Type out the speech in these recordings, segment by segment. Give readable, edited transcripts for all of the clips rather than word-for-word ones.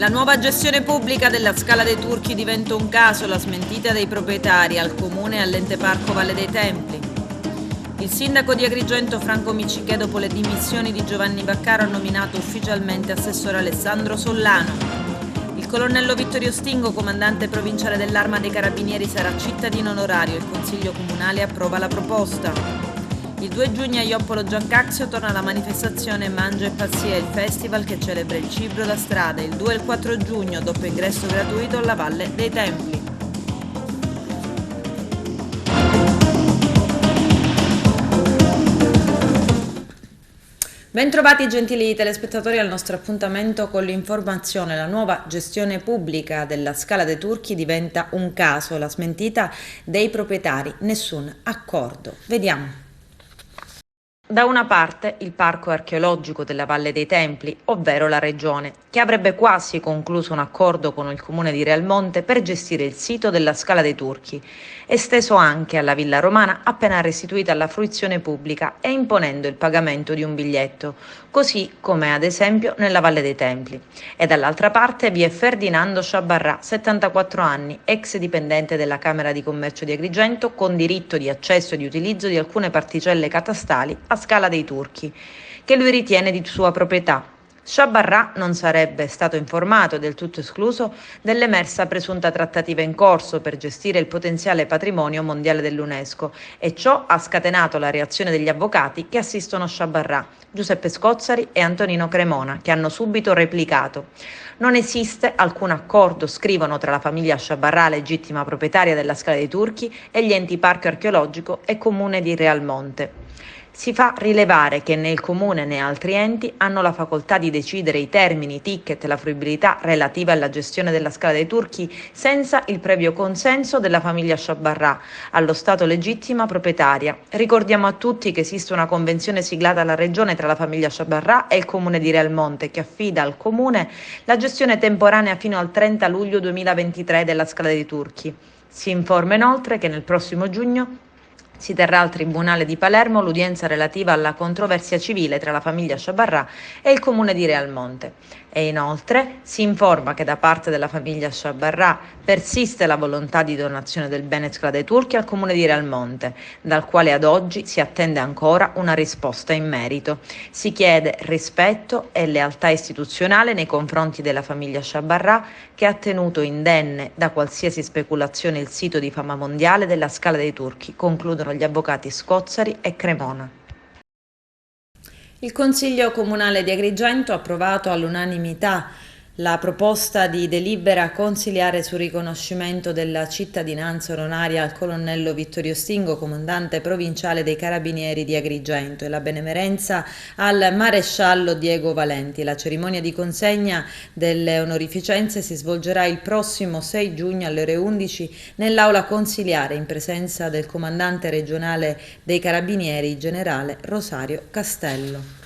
La nuova gestione pubblica della Scala dei Turchi diventa un caso, la smentita dei proprietari al comune e all'ente parco Valle dei Templi. Il sindaco di Agrigento Franco Miccichè, dopo le dimissioni di Giovanni Vaccaro, ha nominato ufficialmente assessore Alessandro Sollano. Il colonnello Vittorio Stingo, comandante provinciale dell'Arma dei Carabinieri, sarà cittadino onorario. Il Consiglio Comunale approva la proposta. Il 2 giugno a Ioppolo Giancaxio torna la manifestazione Mangia e Pazzie, il festival che celebra il cibo da strada. Il 2 e il 4 giugno, doppio ingresso gratuito alla Valle dei Templi. Bentrovati gentili telespettatori al nostro appuntamento con l'informazione. La nuova gestione pubblica della Scala dei Turchi diventa un caso, la smentita dei proprietari, nessun accordo. Vediamo. Da una parte il parco archeologico della Valle dei Templi, ovvero la regione, che avrebbe quasi concluso un accordo con il comune di Realmonte per gestire il sito della Scala dei Turchi, esteso anche alla Villa Romana appena restituita alla fruizione pubblica e imponendo il pagamento di un biglietto, così come ad esempio nella Valle dei Templi. E dall'altra parte vi è Ferdinando Sciabarrà, 74 anni, ex dipendente della Camera di Commercio di Agrigento, con diritto di accesso e di utilizzo di alcune particelle catastali a Scala dei Turchi, che lui ritiene di sua proprietà. Sciabarrà non sarebbe stato informato, del tutto escluso, dell'emersa presunta trattativa in corso per gestire il potenziale patrimonio mondiale dell'UNESCO, e ciò ha scatenato la reazione degli avvocati che assistono Sciabarrà, Giuseppe Scozzari e Antonino Cremona, che hanno subito replicato. Non esiste alcun accordo, scrivono, tra la famiglia Sciabarrà, legittima proprietaria della Scala dei Turchi, e gli enti Parco Archeologico e Comune di Realmonte. Si fa rilevare che né il Comune né altri enti hanno la facoltà di decidere i termini, i ticket e la fruibilità relativa alla gestione della Scala dei Turchi senza il previo consenso della famiglia Sciabarrà, allo stato legittima proprietaria. Ricordiamo a tutti che esiste una convenzione siglata alla Regione tra la famiglia Sciabarrà e il Comune di Realmonte che affida al Comune la gestione temporanea fino al 30 luglio 2023 della Scala dei Turchi. Si informa inoltre che nel prossimo giugno si terrà al Tribunale di Palermo l'udienza relativa alla controversia civile tra la famiglia Sciabarrà e il Comune di Realmonte. E inoltre si informa che da parte della famiglia Sciabarrà persiste la volontà di donazione del bene Scala dei Turchi al Comune di Realmonte, dal quale ad oggi si attende ancora una risposta in merito. Si chiede rispetto e lealtà istituzionale nei confronti della famiglia Sciabarrà, che ha tenuto indenne da qualsiasi speculazione il sito di fama mondiale della Scala dei Turchi, concludono gli avvocati Scozzari e Cremona. Il Consiglio Comunale di Agrigento ha approvato all'unanimità la proposta di delibera consiliare sul riconoscimento della cittadinanza onoraria al colonnello Vittorio Stingo, comandante provinciale dei Carabinieri di Agrigento, e la benemerenza al maresciallo Diego Valenti. La cerimonia di consegna delle onorificenze si svolgerà il prossimo 6 giugno alle ore 11 nell'aula consiliare, in presenza del comandante regionale dei Carabinieri, generale Rosario Castello.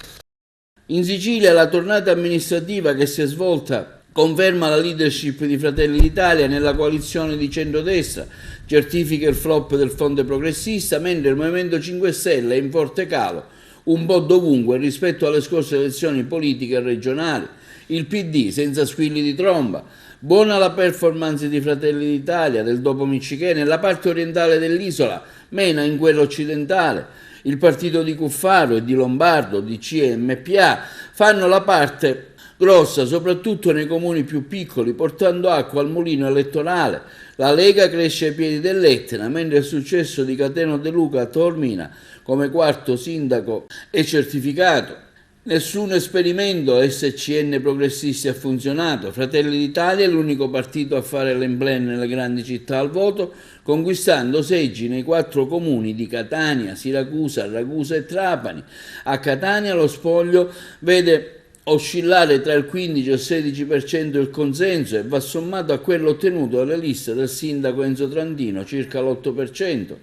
In Sicilia la tornata amministrativa che si è svolta conferma la leadership di Fratelli d'Italia nella coalizione di centrodestra, certifica il flop del fronte progressista, mentre il Movimento 5 Stelle è in forte calo, un po' dovunque rispetto alle scorse elezioni politiche regionali. Il PD senza squilli di tromba. Buona la performance di Fratelli d'Italia, del dopo Miccichè, nella parte orientale dell'isola, mena in quella occidentale. Il partito di Cuffaro e di Lombardo, DC e MPA, fanno la parte grossa soprattutto nei comuni più piccoli, portando acqua al mulino elettorale. La Lega cresce ai piedi dell'Etna, mentre il successo di Cateno De Luca a Taormina come quarto sindaco è certificato. Nessun esperimento SCN progressisti ha funzionato. Fratelli d'Italia è l'unico partito a fare l'emblem nelle grandi città al voto, conquistando seggi nei 4 comuni di Catania, Siracusa, Ragusa e Trapani. A Catania lo spoglio vede oscillare tra il 15 e il 16% il consenso e va sommato a quello ottenuto dalle liste del sindaco Enzo Trantino, circa l'8%.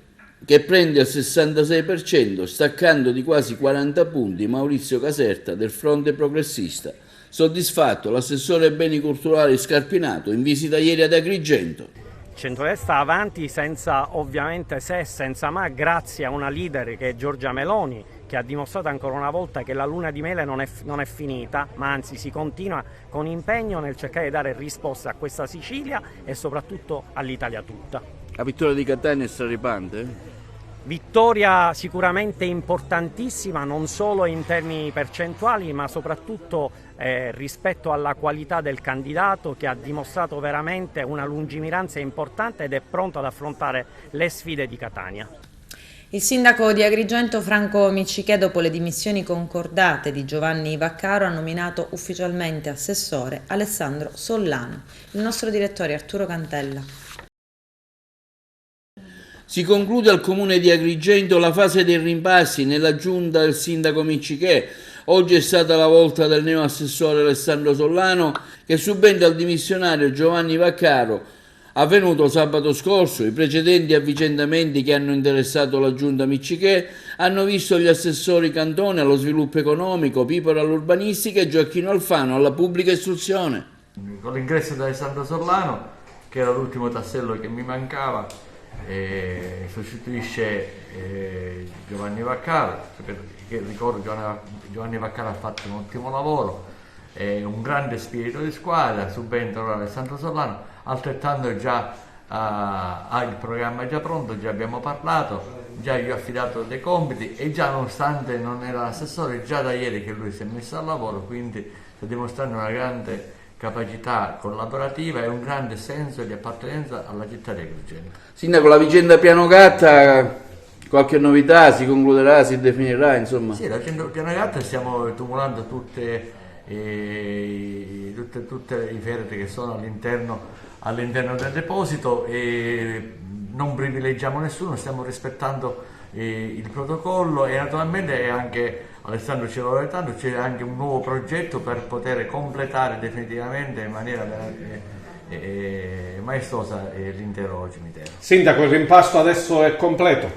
Che prende il 66%, staccando di quasi 40 punti Maurizio Caserta del fronte progressista. Soddisfatto l'assessore ai beni culturali Scarpinato, in visita ieri ad Agrigento. Centrodestra avanti senza ovviamente se, senza ma, grazie a una leader che è Giorgia Meloni, che ha dimostrato ancora una volta che la luna di miele non è finita, ma anzi si continua con impegno nel cercare di dare risposta a questa Sicilia e soprattutto all'Italia tutta. La vittoria di Catania è straripante? Vittoria sicuramente importantissima, non solo in termini percentuali, ma soprattutto rispetto alla qualità del candidato, che ha dimostrato veramente una lungimiranza importante ed è pronto ad affrontare le sfide di Catania. Il sindaco di Agrigento Franco Miccichè, dopo le dimissioni concordate di Giovanni Vaccaro, ha nominato ufficialmente assessore Alessandro Sollano. Il nostro direttore Arturo Cantella. Si conclude al comune di Agrigento la fase dei rimpassi nella giunta del sindaco Miccichè. Oggi è stata la volta del neoassessore Alessandro Sollano, che subentra al dimissionario Giovanni Vaccaro, avvenuto sabato scorso. I precedenti avvicendamenti che hanno interessato la giunta Miccichè hanno visto gli assessori Cantone allo sviluppo economico, Pipero all'urbanistica e Gioacchino Alfano alla pubblica istruzione. Con l'ingresso di Alessandro Sollano, che era l'ultimo tassello che mi mancava, sostituisce Giovanni Vaccaro, che ricordo Giovanni Vaccaro ha fatto un ottimo lavoro, un grande spirito di squadra. Subentra ora Alessandro Sollano, altrettanto già il programma è già pronto, già abbiamo parlato, già gli ho affidato dei compiti e già, nonostante non era assessore, già da ieri che lui si è messo al lavoro, quindi sta dimostrando una grande capacità collaborativa e un grande senso di appartenenza alla città di Agrigento. Sindaco, la vicenda Piano Gatta, qualche novità? Si concluderà, si definirà, insomma? Sì, la vicenda Piano Gatta stiamo tumulando tutte i feretri che sono all'interno del deposito e non privilegiamo nessuno, stiamo rispettando il protocollo e naturalmente anche Alessandro ci lavora tanto, c'è anche un nuovo progetto per poter completare definitivamente in maniera maestosa l'intero cimitero. Sindaco, il rimpasto adesso è completo?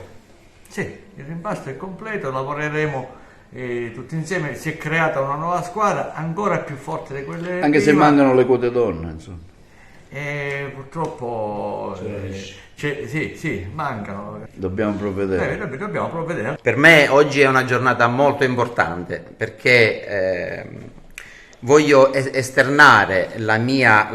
Sì, il rimpasto è completo, lavoreremo tutti insieme, si è creata una nuova squadra ancora più forte di quelle anche prima. Se mancano le quote donne, insomma. Purtroppo sì, mancano. Dobbiamo provvedere. Dobbiamo provvedere. Per me oggi è una giornata molto importante perché voglio esternare la mia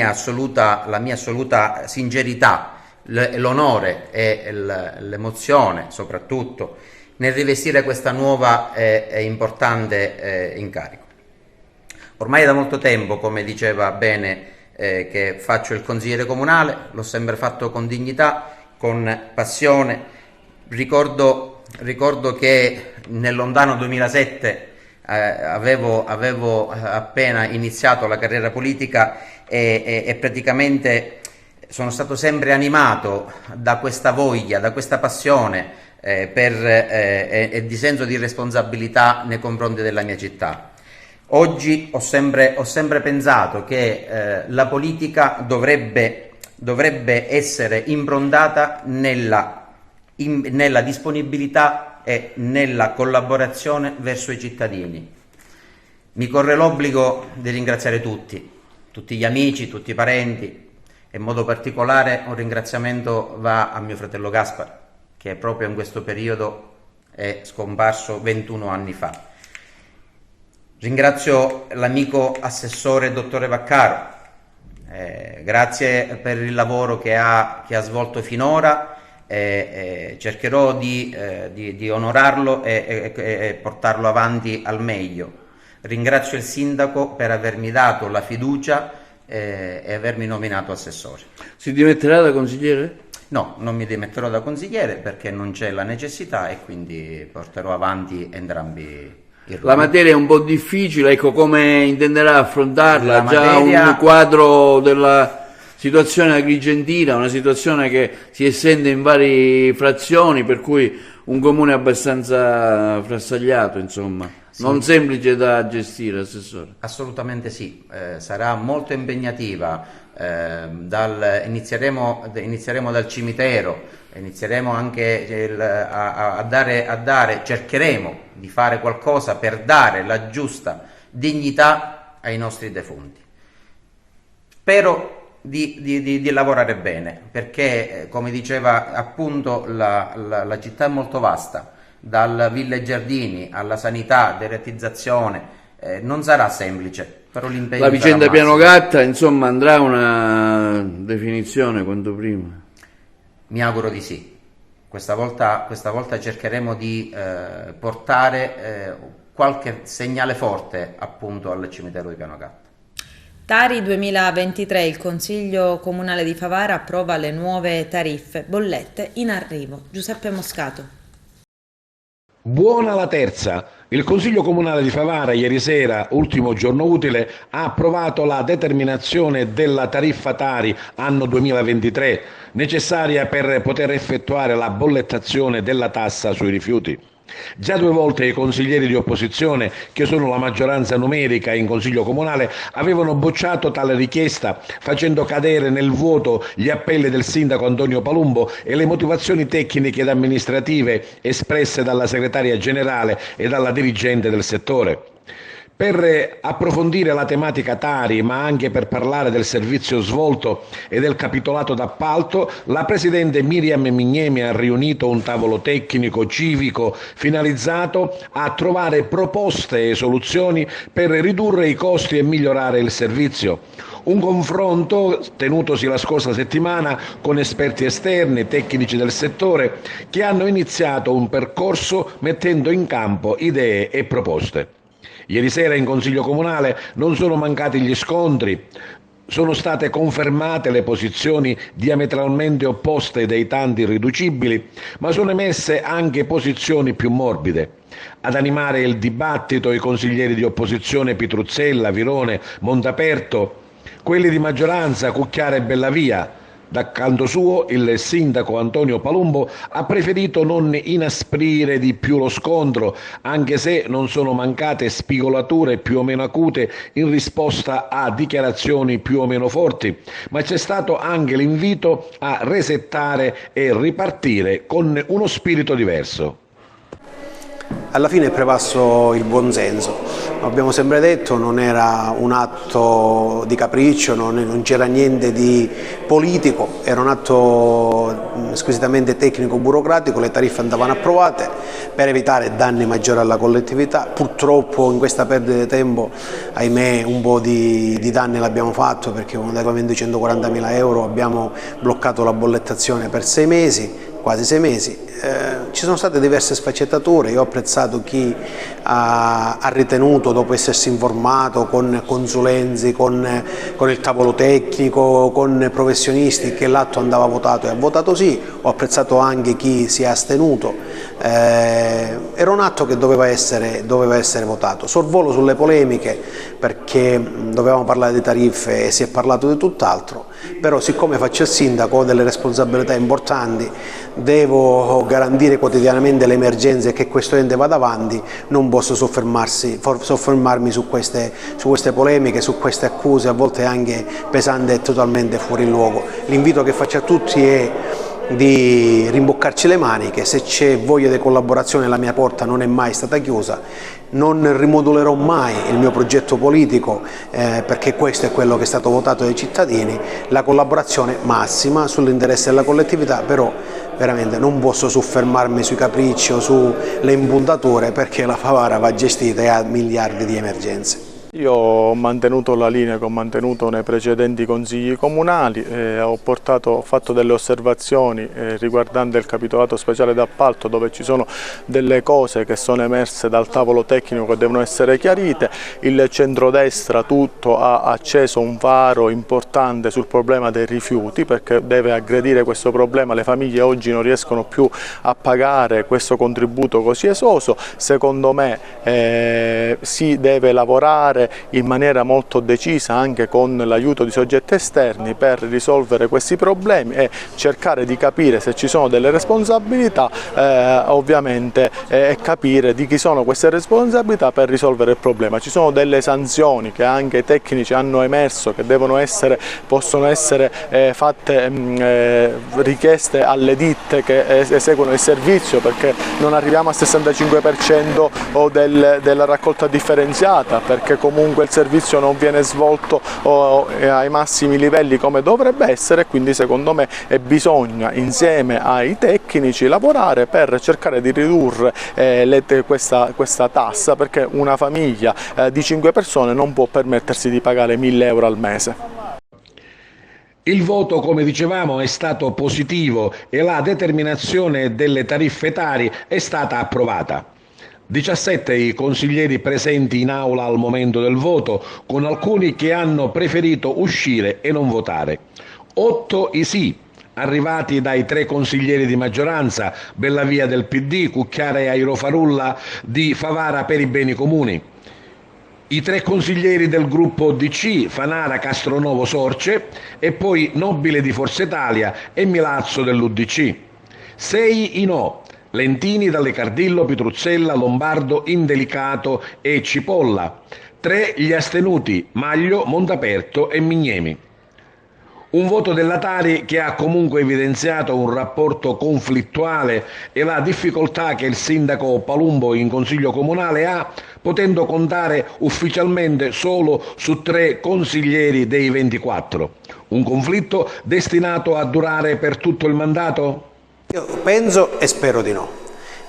assoluta sincerità, l'onore e l'emozione soprattutto nel rivestire questa nuova e importante incarico. Ormai da molto tempo, come diceva bene, che faccio il consigliere comunale, l'ho sempre fatto con dignità, con passione. Ricordo che nel lontano 2007 avevo appena iniziato la carriera politica e praticamente sono stato sempre animato da questa voglia, da questa passione e di senso di responsabilità nei confronti della mia città. Oggi ho sempre pensato che la politica dovrebbe essere improntata nella disponibilità e nella collaborazione verso i cittadini. Mi corre l'obbligo di ringraziare tutti gli amici, tutti i parenti, e in modo particolare un ringraziamento va a mio fratello Gaspar, che proprio in questo periodo è scomparso 21 anni fa. Ringrazio l'amico assessore dottore Vaccaro, grazie per il lavoro che ha svolto finora, cercherò di onorarlo e portarlo avanti al meglio. Ringrazio il sindaco per avermi dato la fiducia e avermi nominato assessore. Si dimetterà da consigliere? No, non mi dimetterò da consigliere perché non c'è la necessità e quindi porterò avanti entrambi. La materia è un po' difficile, ecco, come intenderà affrontarla? Un quadro della situazione agrigentina, una situazione che si estende in varie frazioni, per cui un comune abbastanza frassagliato, insomma, sì. Non semplice da gestire, assessore. Assolutamente sì, sarà molto impegnativa, inizieremo dal cimitero. Inizieremo anche cercheremo di fare qualcosa per dare la giusta dignità ai nostri defunti. Spero di lavorare bene, perché come diceva appunto la città è molto vasta, dal Ville Giardini alla sanità, deretizzazione, non sarà semplice, però l'impegno La vicenda sarà Piano massimo. Gatta, insomma, andrà a una definizione quanto prima. Mi auguro di sì. Questa volta cercheremo di portare qualche segnale forte appunto al cimitero di Piano Gatta. Tari 2023, il Consiglio Comunale di Favara approva le nuove tariffe, bollette in arrivo. Giuseppe Moscato. Buona la terza. Il Consiglio Comunale di Favara ieri sera, ultimo giorno utile, ha approvato la determinazione della tariffa Tari anno 2023, necessaria per poter effettuare la bollettazione della tassa sui rifiuti. Già 2 volte i consiglieri di opposizione, che sono la maggioranza numerica in Consiglio Comunale, avevano bocciato tale richiesta, facendo cadere nel vuoto gli appelli del sindaco Antonio Palumbo e le motivazioni tecniche ed amministrative espresse dalla segretaria generale e dalla dirigente del settore. Per approfondire la tematica Tari, ma anche per parlare del servizio svolto e del capitolato d'appalto, la presidente Miriam Mignemi ha riunito un tavolo tecnico civico finalizzato a trovare proposte e soluzioni per ridurre i costi e migliorare il servizio. Un confronto tenutosi la scorsa settimana con esperti esterni, tecnici del settore, che hanno iniziato un percorso mettendo in campo idee e proposte. Ieri sera in Consiglio Comunale non sono mancati gli scontri, sono state confermate le posizioni diametralmente opposte dei tanti irriducibili, ma sono emerse anche posizioni più morbide. Ad animare il dibattito i consiglieri di opposizione Pitruzzella, Virone, Montaperto, quelli di maggioranza Cucchiara e Bellavia. Da canto suo il sindaco Antonio Palumbo ha preferito non inasprire di più lo scontro, anche se non sono mancate spigolature più o meno acute in risposta a dichiarazioni più o meno forti, ma c'è stato anche l'invito a resettare e ripartire con uno spirito diverso. Alla fine è prevalso il buonsenso. Abbiamo sempre detto, non era un atto di capriccio, non c'era niente di politico, era un atto squisitamente tecnico-burocratico, le tariffe andavano approvate per evitare danni maggiori alla collettività. Purtroppo in questa perdita di tempo, ahimè, un po' di danni l'abbiamo fatto, perché con un adeguamento di 140.000 euro abbiamo bloccato la bollettazione per 6 mesi, quasi 6 mesi. Ci sono state diverse sfaccettature, io ho apprezzato chi ha ritenuto, dopo essersi informato con consulenzi, con il tavolo tecnico, con professionisti, che l'atto andava votato e ha votato sì. Ho apprezzato anche chi si è astenuto. Era un atto che doveva essere votato. Sorvolo sulle polemiche, perché dovevamo parlare di tariffe e si è parlato di tutt'altro, però siccome faccio il sindaco, ho delle responsabilità importanti, devo garantire quotidianamente le emergenze e che questo ente vada avanti, non posso soffermarmi su queste polemiche, su queste accuse, a volte anche pesanti e totalmente fuori luogo. L'invito che faccio a tutti è di rimboccarci le maniche. Se c'è voglia di collaborazione, la mia porta non è mai stata chiusa. Non rimodulerò mai il mio progetto politico, perché questo è quello che è stato votato dai cittadini, la collaborazione massima sull'interesse della collettività, però veramente non posso soffermarmi sui capricci o sulle impuntature, perché la Favara va gestita e ha miliardi di emergenze. Io ho mantenuto la linea che ho mantenuto nei precedenti consigli comunali, ho fatto delle osservazioni riguardanti il capitolato speciale d'appalto, dove ci sono delle cose che sono emerse dal tavolo tecnico che devono essere chiarite. Il centrodestra tutto ha acceso un faro importante sul problema dei rifiuti, perché deve aggredire questo problema. Le famiglie oggi non riescono più a pagare questo contributo così esoso. Secondo me si deve lavorare in maniera molto decisa anche con l'aiuto di soggetti esterni per risolvere questi problemi e cercare di capire se ci sono delle responsabilità, ovviamente, e capire di chi sono queste responsabilità per risolvere il problema. Ci sono delle sanzioni che anche i tecnici hanno emerso, che possono essere fatte richieste alle ditte che eseguono il servizio, perché non arriviamo al 65% della raccolta differenziata, perché comunque il servizio non viene svolto ai massimi livelli come dovrebbe essere, quindi secondo me bisogna insieme ai tecnici lavorare per cercare di ridurre questa tassa, perché una famiglia di 5 persone non può permettersi di pagare 1.000 euro al mese. Il voto, come dicevamo, è stato positivo e la determinazione delle tariffe etari è stata approvata. 17 i consiglieri presenti in aula al momento del voto, con alcuni che hanno preferito uscire e non votare. 8 i sì, arrivati dai 3 consiglieri di maggioranza, Bellavia del PD, Cucchiara e Airofarulla di Favara per i beni comuni. I 3 consiglieri del gruppo DC, Fanara, Castronovo, Sorce, e poi Nobile di Forza Italia e Milazzo dell'UDC. 6 i no, Lentini dalle Cardillo, Pitruzzella, Lombardo, Indelicato e Cipolla. 3 gli astenuti, Maglio, Montaperto e Mignemi. Un voto della Tari che ha comunque evidenziato un rapporto conflittuale e la difficoltà che il sindaco Palumbo in consiglio comunale ha, potendo contare ufficialmente solo su 3 consiglieri dei 24. Un conflitto destinato a durare per tutto il mandato? Io penso e spero di no,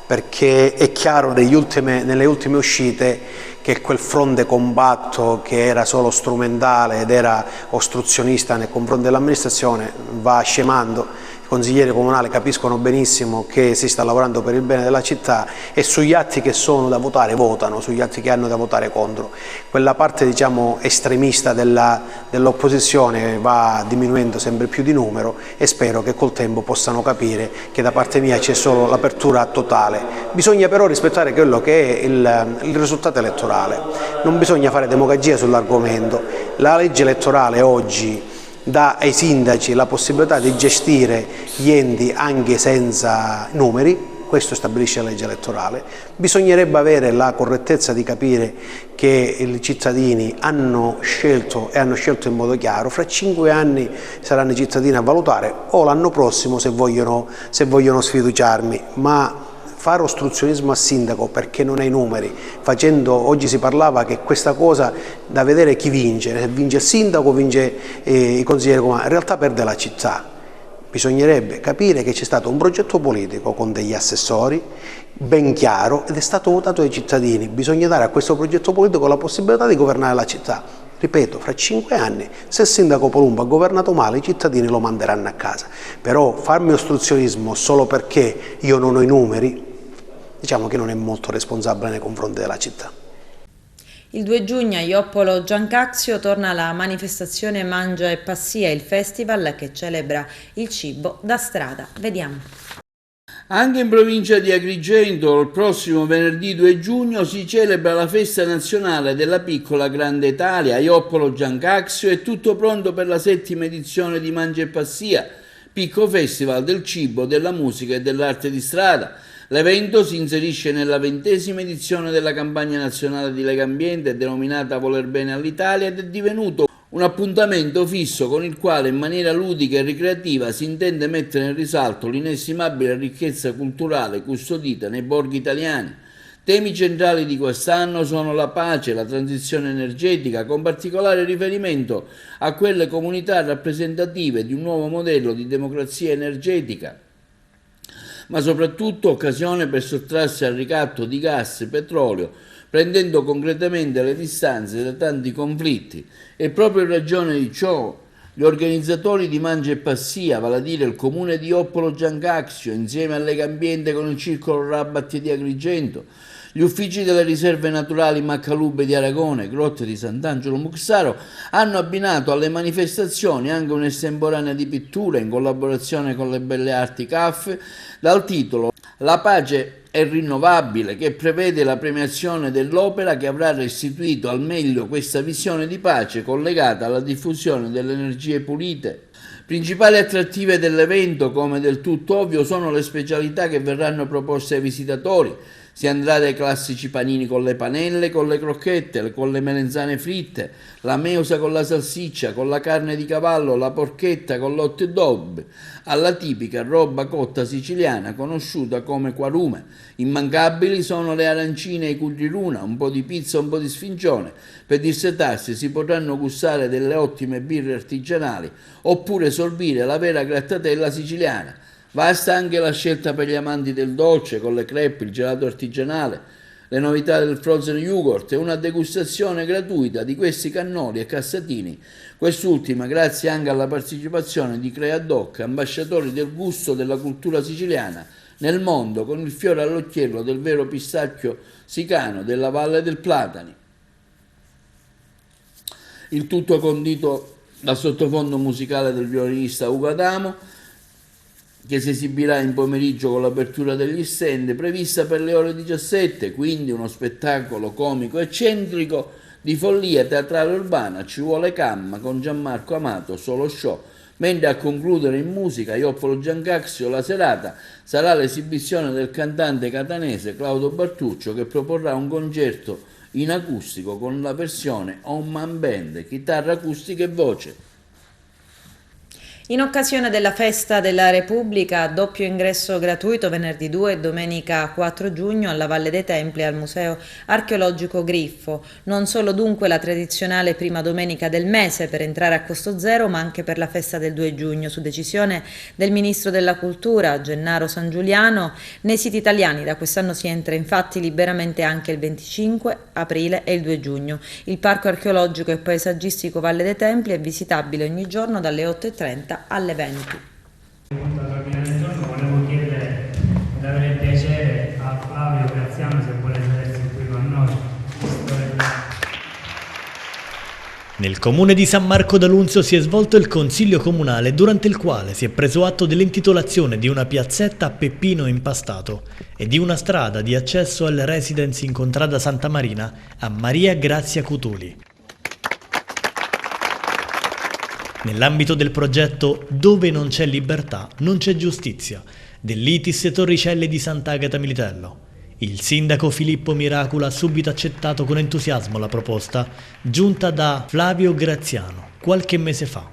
perché è chiaro nelle ultime uscite che quel fronte combatto che era solo strumentale ed era ostruzionista nei confronti dell'amministrazione va scemando. I consiglieri comunali capiscono benissimo che si sta lavorando per il bene della città e sugli atti che sono da votare votano, sugli atti che hanno da votare contro. Quella parte, diciamo, estremista dell'opposizione va diminuendo sempre più di numero e spero che col tempo possano capire che da parte mia c'è solo l'apertura totale. Bisogna però rispettare quello che è il risultato elettorale, non bisogna fare demagogia sull'argomento. La legge elettorale oggi dà ai sindaci la possibilità di gestire gli enti anche senza numeri, questo stabilisce la legge elettorale. Bisognerebbe avere la correttezza di capire che i cittadini hanno scelto e hanno scelto in modo chiaro. Fra 5 anni saranno i cittadini a valutare, o l'anno prossimo se vogliono sfiduciarmi, ma fare ostruzionismo a sindaco perché non hai numeri, oggi si parlava che questa cosa da vedere chi vince, se vince il sindaco, vince i consiglieri comunali, in realtà perde la città. Bisognerebbe capire che c'è stato un progetto politico con degli assessori ben chiaro ed è stato votato dai cittadini. Bisogna dare a questo progetto politico la possibilità di governare la città. Ripeto, fra 5 anni, se il sindaco Palumbo ha governato male, i cittadini lo manderanno a casa. Però farmi ostruzionismo solo perché io non ho i numeri, diciamo che non è molto responsabile nei confronti della città. Il 2 giugno a Ioppolo Giancazio torna la manifestazione Mangia e Passia, il festival che celebra il cibo da strada. Vediamo. Anche in provincia di Agrigento il prossimo venerdì 2 giugno si celebra la festa nazionale della piccola grande Italia. A Ioppolo Giancazio è tutto pronto per la 7ª edizione di Mangia e Passia, piccolo festival del cibo, della musica e dell'arte di strada. L'evento si inserisce nella 20ª edizione della campagna nazionale di Legambiente denominata Voler Bene all'Italia ed è divenuto un appuntamento fisso con il quale in maniera ludica e ricreativa si intende mettere in risalto l'inestimabile ricchezza culturale custodita nei borghi italiani. Temi centrali di quest'anno sono la pace, la transizione energetica, con particolare riferimento a quelle comunità rappresentative di un nuovo modello di democrazia energetica, ma soprattutto occasione per sottrarsi al ricatto di gas e petrolio, prendendo concretamente le distanze da tanti conflitti. E proprio in ragione di ciò, gli organizzatori di Mangia e Passia, vale a dire il comune di Ioppolo Giancazio, insieme a Legambiente con il circolo Rabat di Agrigento, gli uffici delle riserve naturali Maccalube di Aragone, Grotte di Sant'Angelo Muxaro, hanno abbinato alle manifestazioni anche un'estemporanea di pittura in collaborazione con le Belle Arti CAF dal titolo La pace è rinnovabile, che prevede la premiazione dell'opera che avrà restituito al meglio questa visione di pace collegata alla diffusione delle energie pulite. Principali attrattive dell'evento, come del tutto ovvio, sono le specialità che verranno proposte ai visitatori, Si andrà dai classici panini con le panelle, con le crocchette, con le melenzane fritte, la meusa con la salsiccia, con la carne di cavallo, la porchetta con l'hot dog, alla tipica roba cotta siciliana conosciuta come quarume. Immancabili sono le arancine e i curriruna, un po' di pizza, un po' di sfincione. Per dissetarsi si potranno gustare delle ottime birre artigianali oppure sorbire la vera grattatella siciliana. Vasta anche la scelta per gli amanti del dolce, con le crepe, il gelato artigianale, le novità del frozen yogurt e una degustazione gratuita di questi cannoli e cassatini, quest'ultima grazie anche alla partecipazione di Creadoc, ambasciatori del gusto della cultura siciliana nel mondo, con il fiore all'occhiello del vero pistacchio sicano della Valle del Platani. Il tutto condito dal sottofondo musicale del violinista Ugo Adamo, che si esibirà in pomeriggio con l'apertura degli stand prevista per le ore 17, quindi uno spettacolo comico eccentrico di follia teatrale urbana. Ci vuole camma con Gianmarco Amato, solo show, mentre a concludere in musica Ioppolo Giancaxio la serata sarà l'esibizione del cantante catanese Claudio Bartuccio, che proporrà un concerto in acustico con la versione One Man Band, chitarra acustica e voce. In occasione della Festa della Repubblica, doppio ingresso gratuito venerdì 2 e domenica 4 giugno alla Valle dei Templi e al Museo Archeologico Griffo. Non solo dunque la tradizionale prima domenica del mese per entrare a costo zero, ma anche per la festa del 2 giugno, su decisione del Ministro della Cultura, Gennaro San Giuliano. Nei siti italiani da quest'anno si entra infatti liberamente anche il 25 aprile e il 2 giugno. Il Parco Archeologico e Paesaggistico Valle dei Templi è visitabile ogni giorno dalle 8:30 alle 20. All'ordine del giorno volevo chiedere ed avere il piacere a Flavio Graziano se vuole sedersi qui con noi. Nel comune di San Marco d'Alunzio si è svolto il consiglio comunale, durante il quale si è preso atto dell'intitolazione di una piazzetta a Peppino Impastato e di una strada di accesso alle residence in contrada Santa Marina a Maria Grazia Cutuli. Nell'ambito del progetto Dove non c'è libertà, non c'è giustizia, dell'ITIS Torricelli di Sant'Agata Militello, il sindaco Filippo Miracula ha subito accettato con entusiasmo la proposta giunta da Flavio Graziano qualche mese fa.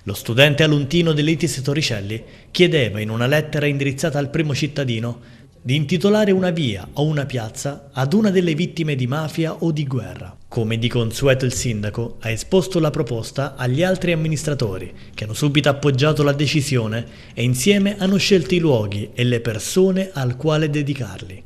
Lo studente aluntino dell'ITIS Torricelli chiedeva in una lettera indirizzata al primo cittadino di intitolare una via o una piazza ad una delle vittime di mafia o di guerra. Come di consueto il sindaco ha esposto la proposta agli altri amministratori, che hanno subito appoggiato la decisione e insieme hanno scelto i luoghi e le persone al quale dedicarli.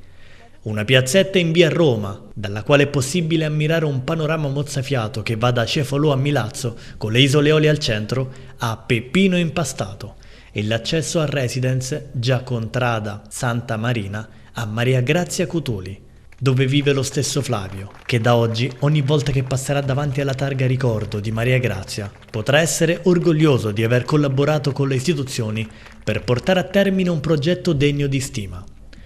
Una piazzetta in via Roma, dalla quale è possibile ammirare un panorama mozzafiato che va da Cefalù a Milazzo, con le isole Eolie al centro, a Peppino Impastato, e l'accesso a residence già contrada Santa Marina a Maria Grazia Cutuli, dove vive lo stesso Flavio, che da oggi, ogni volta che passerà davanti alla targa ricordo di Maria Grazia, potrà essere orgoglioso di aver collaborato con le istituzioni per portare a termine un progetto degno di stima.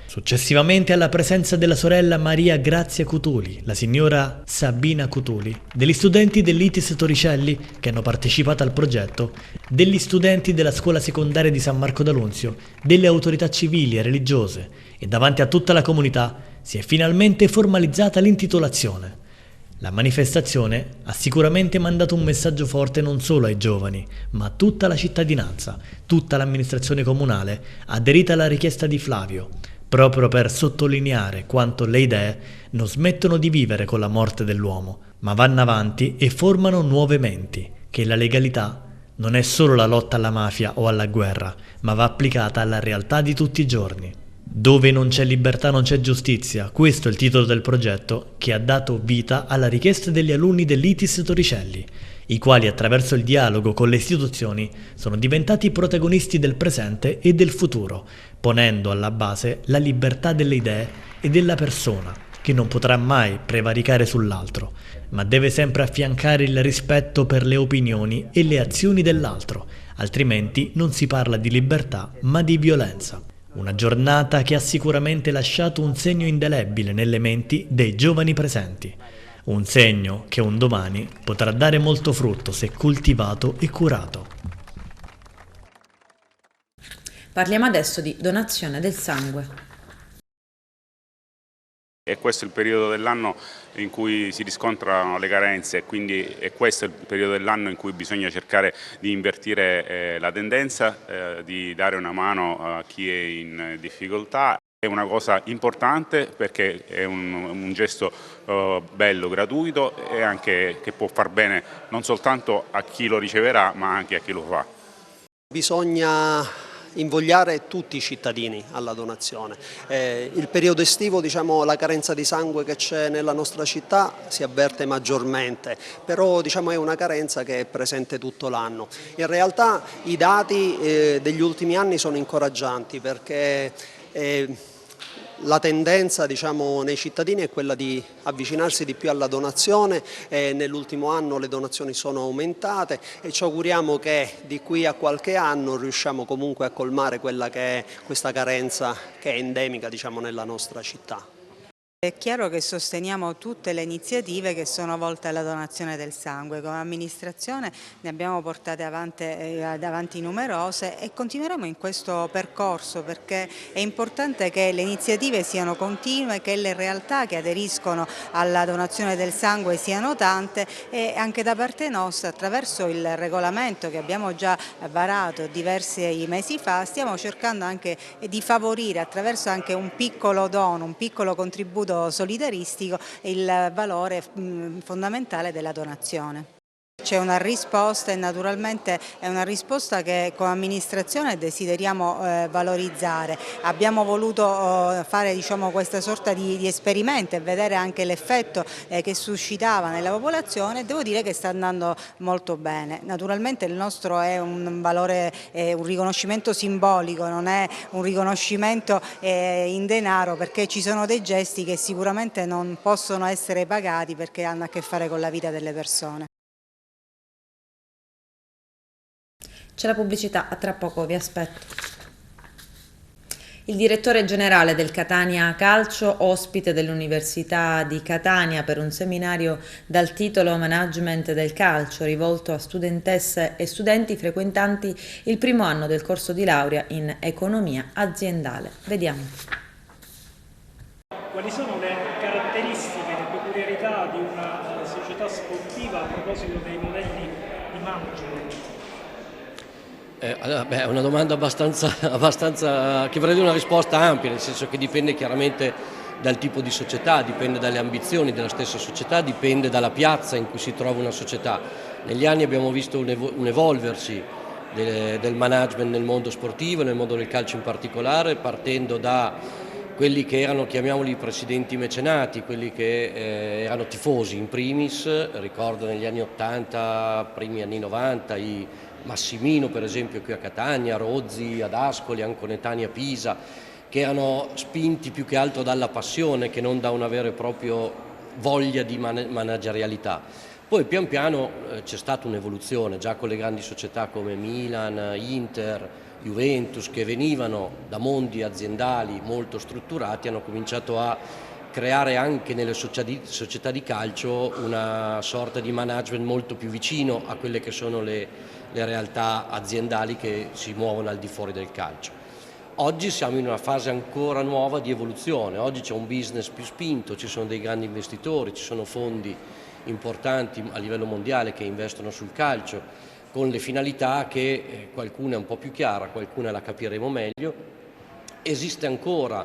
Successivamente alla presenza della sorella Maria Grazia Cutuli, la signora Sabina Cutuli, degli studenti dell'ITIS Torricelli che hanno partecipato al progetto, degli studenti della scuola secondaria di San Marco d'Alunzio, delle autorità civili e religiose e davanti a tutta la comunità si è finalmente formalizzata l'intitolazione. La manifestazione ha sicuramente mandato un messaggio forte non solo ai giovani, ma a tutta la cittadinanza, tutta l'amministrazione comunale aderita alla richiesta di Flavio, proprio per sottolineare quanto le idee non smettono di vivere con la morte dell'uomo, ma vanno avanti e formano nuove menti, che la legalità non è solo la lotta alla mafia o alla guerra, ma va applicata alla realtà di tutti i giorni. Dove non c'è libertà non c'è giustizia, questo è il titolo del progetto che ha dato vita alla richiesta degli alunni dell'ITIS Torricelli, i quali attraverso il dialogo con le istituzioni sono diventati protagonisti del presente e del futuro, ponendo alla base la libertà delle idee e della persona, che non potrà mai prevaricare sull'altro, ma deve sempre affiancare il rispetto per le opinioni e le azioni dell'altro, altrimenti non si parla di libertà ma di violenza. Una giornata che ha sicuramente lasciato un segno indelebile nelle menti dei giovani presenti. Un segno che un domani potrà dare molto frutto se coltivato e curato. Parliamo adesso di donazione del sangue. E questo è il periodo dell'anno in cui si riscontrano le carenze, quindi è questo il periodo dell'anno in cui bisogna cercare di invertire la tendenza, di dare una mano a chi è in difficoltà. È una cosa importante perché è un gesto bello, gratuito e anche che può far bene non soltanto a chi lo riceverà ma anche a chi lo fa. Bisogna invogliare tutti i cittadini alla donazione. Il periodo estivo, la carenza di sangue che c'è nella nostra città si avverte maggiormente, però è una carenza che è presente tutto l'anno. In realtà i dati degli ultimi anni sono incoraggianti perché la tendenza nei cittadini è quella di avvicinarsi di più alla donazione, nell'ultimo anno le donazioni sono aumentate e ci auguriamo che di qui a qualche anno riusciamo comunque a colmare quella che è questa carenza che è endemica nella nostra città. È chiaro che sosteniamo tutte le iniziative che sono volte alla donazione del sangue. Come amministrazione ne abbiamo portate avanti numerose e continueremo in questo percorso perché è importante che le iniziative siano continue, che le realtà che aderiscono alla donazione del sangue siano tante e anche da parte nostra, attraverso il regolamento che abbiamo già varato diversi mesi fa, stiamo cercando anche di favorire attraverso anche un piccolo dono, un piccolo contributo solidaristico il valore fondamentale della donazione. C'è una risposta e naturalmente è una risposta che come amministrazione desideriamo valorizzare. Abbiamo voluto fare questa sorta di esperimento e vedere anche l'effetto che suscitava nella popolazione e devo dire che sta andando molto bene. Naturalmente il nostro è un valore, un riconoscimento simbolico, non è un riconoscimento in denaro perché ci sono dei gesti che sicuramente non possono essere pagati perché hanno a che fare con la vita delle persone. C'è la pubblicità, a tra poco vi aspetto. Il direttore generale del Catania Calcio, ospite dell'Università di Catania per un seminario dal titolo Management del calcio, rivolto a studentesse e studenti frequentanti il primo anno del corso di laurea in economia aziendale. Vediamo. Quali sono le caratteristiche, le peculiarità di una società sportiva a proposito dei modelli di management? È una domanda abbastanza che prevede una risposta ampia, nel senso che dipende chiaramente dal tipo di società, dipende dalle ambizioni della stessa società, dipende dalla piazza in cui si trova una società. Negli anni abbiamo visto un evolversi del management nel mondo sportivo, nel mondo del calcio in particolare, partendo da quelli che erano, chiamiamoli, presidenti mecenati, quelli che erano tifosi in primis. Ricordo negli anni 80, primi anni 90, i Massimino per esempio qui a Catania, Rozzi ad Ascoli, Anconetani a Pisa, che erano spinti più che altro dalla passione che non da una vera e propria voglia di managerialità. Poi pian piano c'è stata un'evoluzione, già con le grandi società come Milan, Inter, Juventus, che venivano da mondi aziendali molto strutturati, hanno cominciato a creare anche nelle società di calcio una sorta di management molto più vicino a quelle che sono le realtà aziendali che si muovono al di fuori del calcio. Oggi siamo in una fase ancora nuova di evoluzione, oggi c'è un business più spinto, ci sono dei grandi investitori, ci sono fondi importanti a livello mondiale che investono sul calcio, con le finalità che qualcuna è un po' più chiara, qualcuna la capiremo meglio. Esiste ancora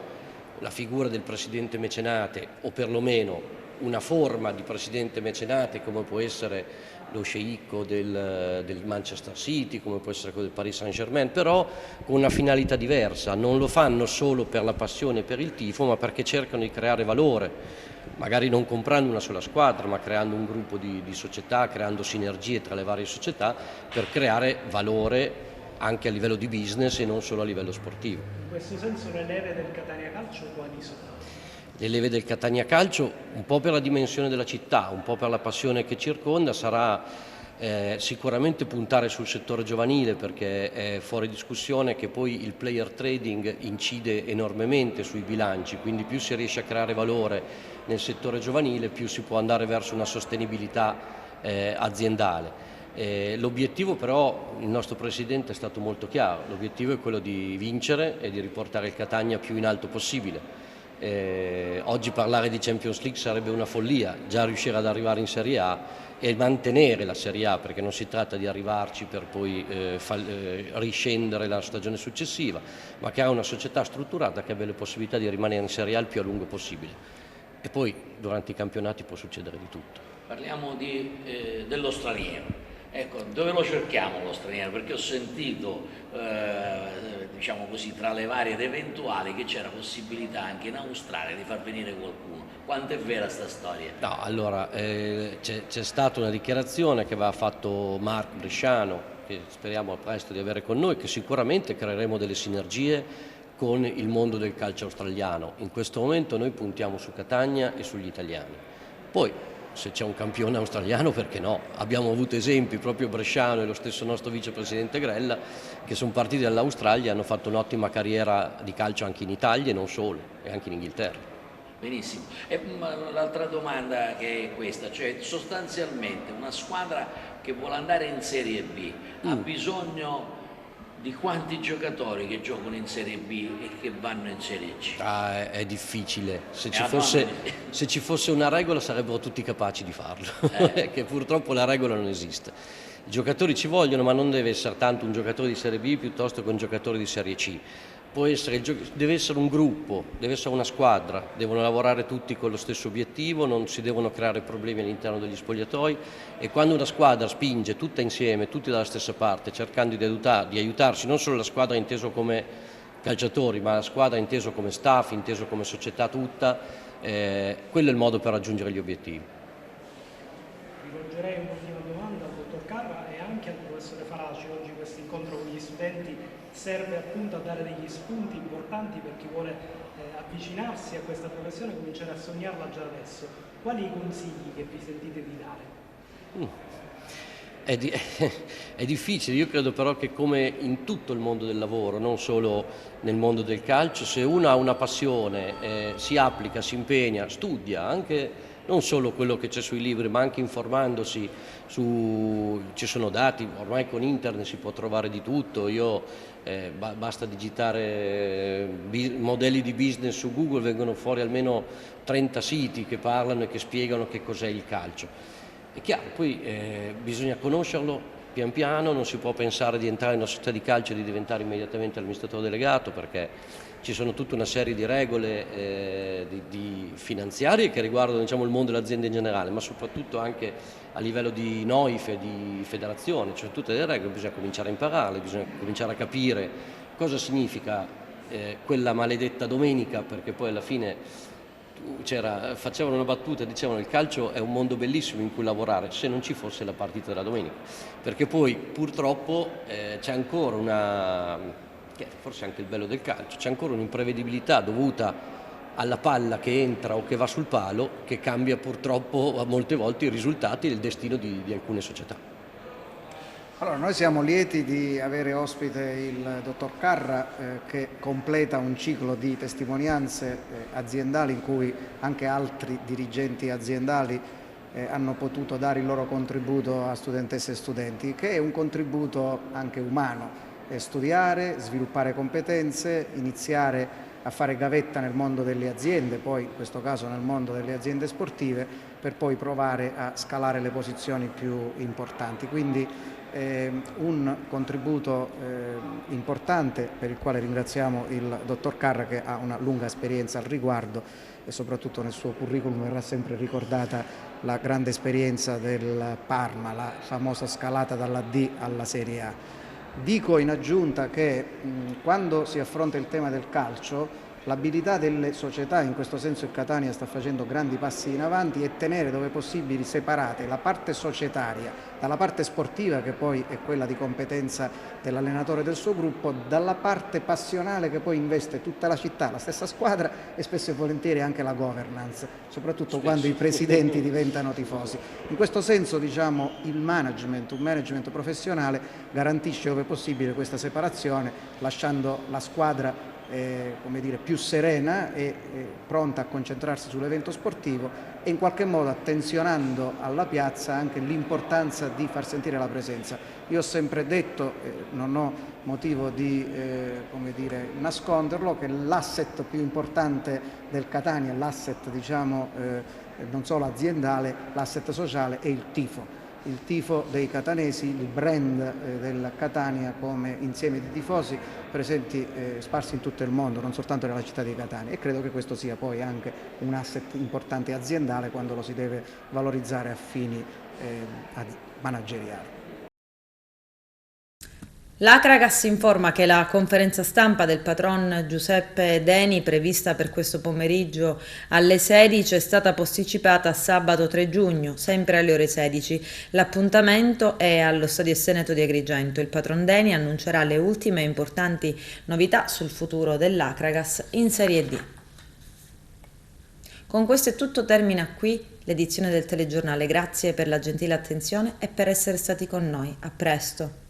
la figura del presidente mecenate, o perlomeno una forma di presidente mecenate come può essere lo sceicco del Manchester City, come può essere quello del Paris Saint-Germain, però con una finalità diversa. Non lo fanno solo per la passione e per il tifo, ma perché cercano di creare valore, magari non comprando una sola squadra, ma creando un gruppo di società, creando sinergie tra le varie società per creare valore anche a livello di business e non solo a livello sportivo. In questo senso le leve del Catania Calcio quali sono? Le leve del Catania Calcio, un po' per la dimensione della città, un po' per la passione che circonda, sarà sicuramente puntare sul settore giovanile, perché è fuori discussione che poi il player trading incide enormemente sui bilanci, quindi più si riesce a creare valore nel settore giovanile, più si può andare verso una sostenibilità aziendale. L'obiettivo però, il nostro Presidente è stato molto chiaro, l'obiettivo è quello di vincere e di riportare il Catania più in alto possibile. Oggi parlare di Champions League sarebbe una follia, già riuscire ad arrivare in Serie A e mantenere la Serie A, perché non si tratta di arrivarci per poi riscendere la stagione successiva, ma che ha una società strutturata che abbia le possibilità di rimanere in Serie A il più a lungo possibile. E poi durante i campionati può succedere di tutto. Parliamo dello straniero. Ecco, dove lo cerchiamo lo straniero? Perché ho sentito, diciamo così, tra le varie ed eventuali che c'era possibilità anche in Australia di far venire qualcuno. Quanto è vera sta storia? No, allora, c'è stata una dichiarazione che aveva fatto Mark Bresciano, che speriamo presto di avere con noi, che sicuramente creeremo delle sinergie con il mondo del calcio australiano. In questo momento noi puntiamo su Catania e sugli italiani. Poi, se c'è un campione australiano, perché no? Abbiamo avuto esempi, proprio Bresciano e lo stesso nostro vicepresidente Grella, che sono partiti dall'Australia e hanno fatto un'ottima carriera di calcio anche in Italia e non solo, e anche in Inghilterra. Benissimo. E l'altra domanda che è questa, cioè sostanzialmente una squadra che vuole andare in Serie B ha bisogno di quanti giocatori che giocano in Serie B e che vanno in Serie C? È difficile, se ci fosse una regola sarebbero tutti capaci di farlo, che purtroppo la regola non esiste. I giocatori ci vogliono, ma non deve essere tanto un giocatore di Serie B piuttosto che un giocatore di Serie C. Deve essere un gruppo, deve essere una squadra, devono lavorare tutti con lo stesso obiettivo, non si devono creare problemi all'interno degli spogliatoi, e quando una squadra spinge tutta insieme, tutti dalla stessa parte, cercando di aiutarsi, non solo la squadra inteso come calciatori, ma la squadra inteso come staff, inteso come società tutta, quello è il modo per raggiungere gli obiettivi. Rivolgerei un'ultima domanda al dottor Carra e anche al professore Faraci. Oggi questo incontro con gli studenti serve appunto a dare degli spunti importanti per chi vuole avvicinarsi a questa professione e cominciare a sognarla già adesso. Quali i consigli che vi sentite di dare? È difficile, io credo però che come in tutto il mondo del lavoro, non solo nel mondo del calcio, se uno ha una passione, si applica, si impegna, studia, anche non solo quello che c'è sui libri, ma anche informandosi ci sono dati, ormai con internet si può trovare di tutto, basta digitare modelli di business su Google, vengono fuori almeno 30 siti che parlano e che spiegano che cos'è il calcio. È chiaro, poi bisogna conoscerlo pian piano, non si può pensare di entrare in una società di calcio e di diventare immediatamente amministratore delegato, perché ci sono tutta una serie di regole di finanziarie che riguardano, diciamo, il mondo dell'azienda in generale, ma soprattutto anche a livello di NOIF e di federazione, cioè tutte le regole, bisogna cominciare a impararle, bisogna cominciare a capire cosa significa quella maledetta domenica, perché poi alla fine facevano una battuta, dicevano il calcio è un mondo bellissimo in cui lavorare se non ci fosse la partita della domenica, perché poi purtroppo c'è ancora che forse è anche il bello del calcio, c'è ancora un'imprevedibilità dovuta alla palla che entra o che va sul palo, che cambia purtroppo a molte volte i risultati e il destino di alcune società. Allora, noi siamo lieti di avere ospite il dottor Carra che completa un ciclo di testimonianze aziendali in cui anche altri dirigenti aziendali hanno potuto dare il loro contributo a studentesse e studenti, che è un contributo anche umano. Studiare, sviluppare competenze, iniziare a fare gavetta nel mondo delle aziende, poi in questo caso nel mondo delle aziende sportive, per poi provare a scalare le posizioni più importanti. Quindi un contributo importante per il quale ringraziamo il dottor Carra, che ha una lunga esperienza al riguardo e soprattutto nel suo curriculum verrà sempre ricordata la grande esperienza del Parma, la famosa scalata dalla D alla Serie A. Dico in aggiunta che quando si affronta il tema del calcio, l'abilità delle società, in questo senso il Catania sta facendo grandi passi in avanti, è tenere dove possibile separate la parte societaria dalla parte sportiva, che poi è quella di competenza dell'allenatore e del suo gruppo, dalla parte passionale che poi investe tutta la città, la stessa squadra e spesso e volentieri anche la governance, soprattutto quando i presidenti diventano tifosi. In questo senso, diciamo, il management, un management professionale, garantisce dove possibile questa separazione, lasciando la squadra come dire, più serena e pronta a concentrarsi sull'evento sportivo e in qualche modo attenzionando alla piazza anche l'importanza di far sentire la presenza. Io ho sempre detto, non ho motivo di come dire, nasconderlo, che l'asset più importante del Catania, l'asset diciamo, non solo aziendale, l'asset sociale è il tifo dei catanesi, il brand del Catania come insieme di tifosi presenti sparsi in tutto il mondo, non soltanto nella città di Catania, e credo che questo sia poi anche un asset importante aziendale quando lo si deve valorizzare a fini manageriali. L'Acragas informa che la conferenza stampa del patron Giuseppe Deni, prevista per questo pomeriggio alle 16, è stata posticipata a sabato 3 giugno, sempre alle ore 16. L'appuntamento è allo Stadio Seneto di Agrigento. Il patron Deni annuncerà le ultime e importanti novità sul futuro dell'Acragas in Serie D. Con questo è tutto, termina qui l'edizione del telegiornale. Grazie per la gentile attenzione e per essere stati con noi. A presto.